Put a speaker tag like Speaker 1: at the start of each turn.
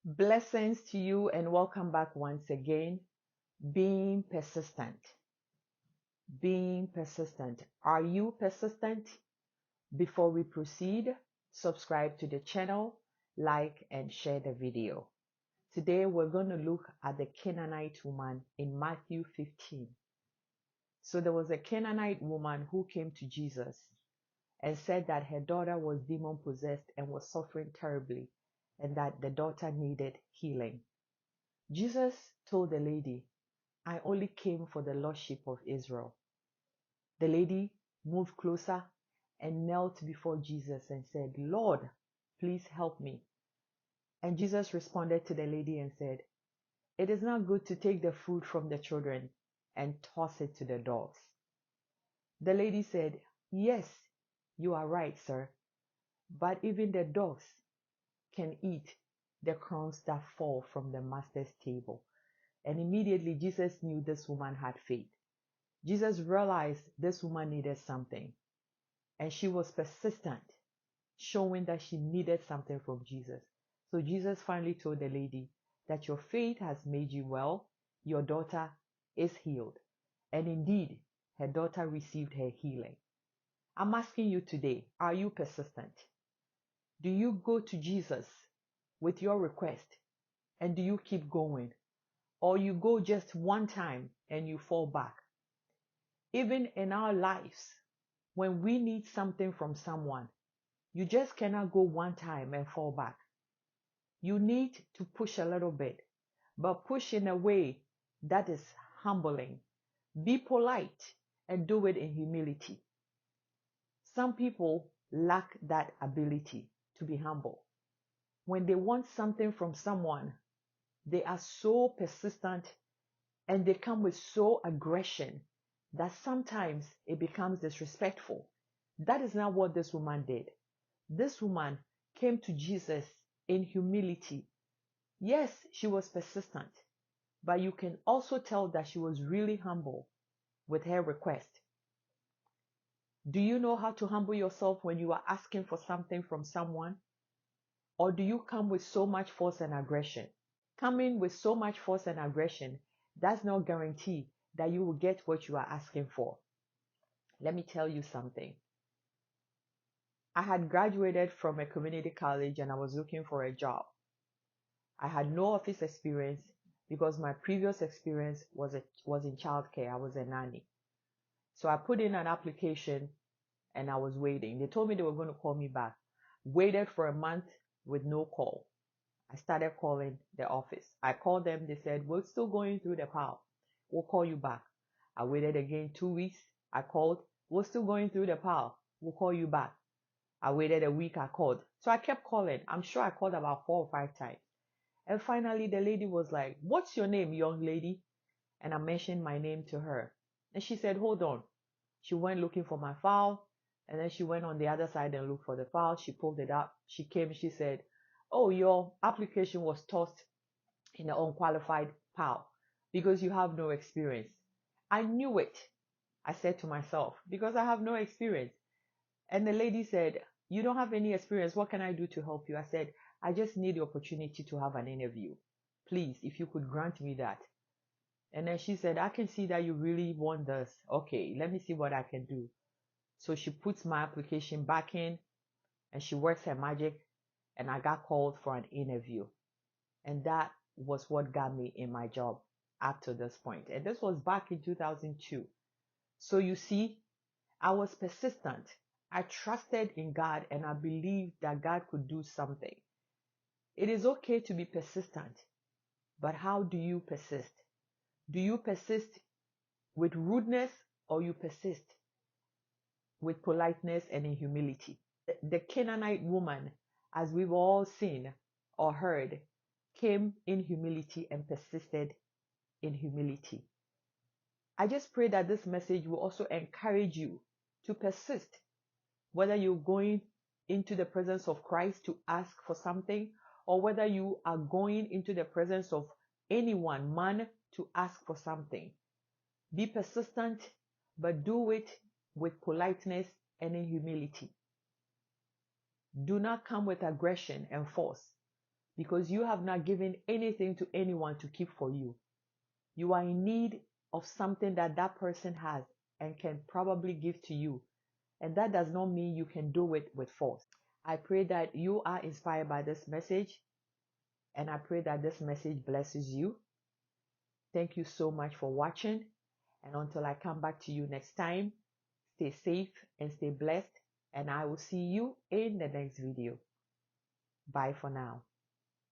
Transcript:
Speaker 1: Blessings to you and welcome back once again. Being persistent. Being persistent. Are you persistent? Before we proceed, subscribe to the channel, like and share the video. Today we're going to look at the Canaanite woman in Matthew 15. So there was a Canaanite woman who came to Jesus and said that her daughter was demon possessed and was suffering terribly and that the daughter needed healing. Jesus told the lady, I only came for the Lordship of Israel. The lady moved closer and knelt before Jesus and said, Lord, please help me. And Jesus responded to the lady and said, it is not good to take the food from the children and toss it to the dogs. The lady said, yes, you are right, sir. But even the dogs can eat the crumbs that fall from the master's table. And immediately Jesus knew this woman had faith. Jesus realized this woman needed something, and she was persistent, showing that she needed something from Jesus. So Jesus finally told the lady that your faith has made you well, your daughter is healed. And indeed, her daughter received her healing. I'm asking you today, are you persistent? Do you go to Jesus with your request and do you keep going? Or you go just one time and you fall back? Even in our lives, when we need something from someone, you just cannot go one time and fall back. You need to push a little bit, but push in a way that is humbling. Be polite and do it in humility. Some people lack that ability to be humble. When they want something from someone, they are so persistent and they come with so aggression that sometimes it becomes disrespectful. That is not what this woman did. This woman came to Jesus in humility. Yes, she was persistent, but you can also tell that she was really humble with her request. Do you know how to humble yourself when you are asking for something from someone? Or do you come with so much force and aggression? Coming with so much force and aggression does not guarantee that you will get what you are asking for. Let me tell you something. I had graduated from a community college and I was looking for a job. I had no office experience because my previous experience was in childcare. I was a nanny. So I put in an application and I was waiting. They told me they were going to call me back. Waited for a month with no call. I started calling the office. I called them. They said, we're still going through the pile. We'll call you back. I waited again 2 weeks. I called. We're still going through the pile. We'll call you back. I waited a week. I called. So I kept calling. I'm sure I called about 4 or 5 times. And finally, the lady was like, what's your name, young lady? And I mentioned my name to her. And she said, hold on. She went looking for my file. And then she went on the other side and looked for the file. She pulled it up. She came. She said, oh, your application was tossed in an unqualified pile because you have no experience. I knew it. I said to myself, because I have no experience. And the lady said, you don't have any experience. What can I do to help you? I said, I just need the opportunity to have an interview. Please, if you could grant me that. And then she said, I can see that you really want this. Okay, let me see what I can do. So she puts my application back in and she works her magic and I got called for an interview. And that was what got me in my job up to this point. And this was back in 2002. So you see, I was persistent. I trusted in God and I believed that God could do something. It is okay to be persistent, but how do you persist? Do you persist with rudeness or you persist with politeness and in humility? The Canaanite woman, as we've all seen or heard, came in humility and persisted in humility. I just pray that this message will also encourage you to persist, whether you're going into the presence of Christ to ask for something, or whether you are going into the presence of anyone, man, to ask for something. Be persistent, but do it with politeness and in humility. Do not come with aggression and force. because you have not given anything to anyone to keep for you. You are in need of something that that person has and can probably give to you. And that does not mean you can do it with force. I pray that you are inspired by this message, and I pray that this message blesses you. Thank you so much for watching. And until I come back to you next time, stay safe and stay blessed. And I will see you in the next video. Bye for now.